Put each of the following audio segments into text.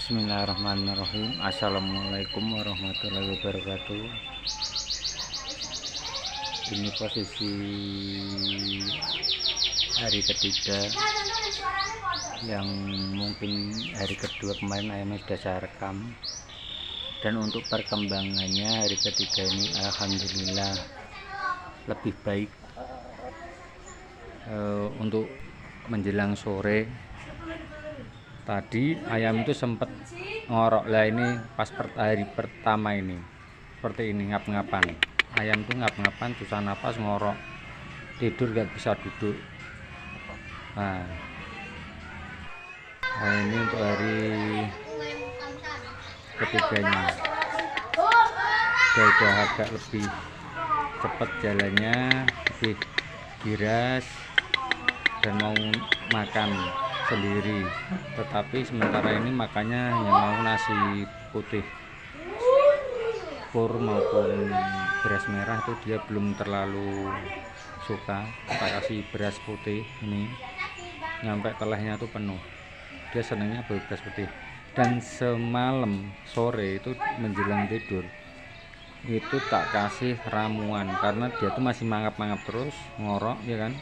Bismillahirrahmanirrahim. Assalamualaikum warahmatullahi wabarakatuh. Ini posisi hari ketiga, yang mungkin hari kedua kemarin ayamnya sudah saya rekam. Dan untuk perkembangannya hari ketiga ini alhamdulillah lebih baik. Untuk menjelang sore tadi ayam itu sempat ngorok lah, ini pas hari pertama ini seperti ini, ngap-ngapan ayam tuh, ngap-ngapan, susah napas, ngorok, tidur gak bisa duduk. Nah ini untuk hari ketiganya udah agak lebih cepat jalannya, lebih giras dan mau makan sendiri, tetapi sementara ini makannya hanya mau nasi putih pur maupun beras merah, itu dia belum terlalu suka. Kita kasih beras putih ini nyampe telahnya tuh penuh, dia senangnya beras putih. Dan semalam sore itu menjelang tidur itu tak kasih ramuan karena dia tuh masih mangap-mangap terus, ngorok ya kan.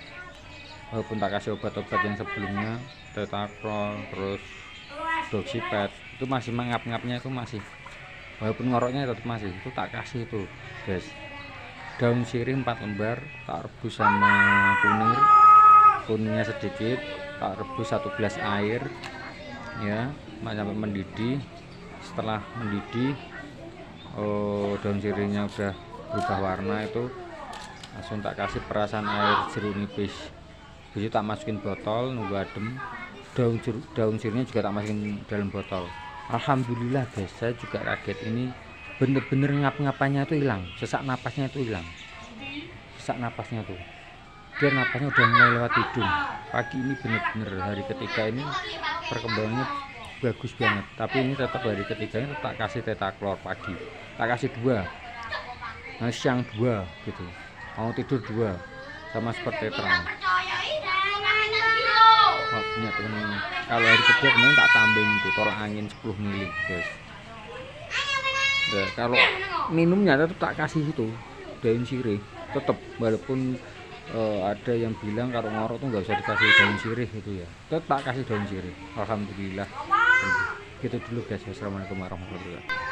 Walaupun tak kasih obat-obat yang sebelumnya, Tetakrol, terus Doxyped, itu masih mangap-ngapnya, itu masih, walaupun ngoroknya tetap masih, itu tak kasih itu guys. Daun sirih 4 lembar tak rebus sama kuningnya sedikit, tak rebus 1 gelas air ya sampai mendidih. Setelah mendidih, daun sirihnya udah berubah warna, itu langsung tak kasih perasan air jeruk nipis. Jadi tak masukin botol, nunggu adem. Daun sirihnya juga tak masukin dalam botol. Alhamdulillah guys, saya juga kaget, ini bener-bener ngap-ngapannya tuh hilang, sesak napasnya tuh hilang. Sesak napasnya tuh, dia napasnya udah mulai lewat hidung. Pagi ini bener-bener hari ketiga ini perkembangannya bagus banget. Tapi ini tetap hari ketiganya tak kasih Tetaklor pagi, tak kasih 2, nah siang 2 gitu, mau tidur 2, sama seperti terang. Punya temen, kalau hari kedua kemarin tak tambahin itu tolak angin 10 mili guys. Nah, kalau minumnya tetap tak kasih itu daun sirih tetap, walaupun ada yang bilang kalau ngorok tuh nggak usah dikasih daun sirih itu ya, tetap tak kasih daun sirih. Alhamdulillah gitu dulu guys. Wassalamualaikum warahmatullahi wabarakatuh.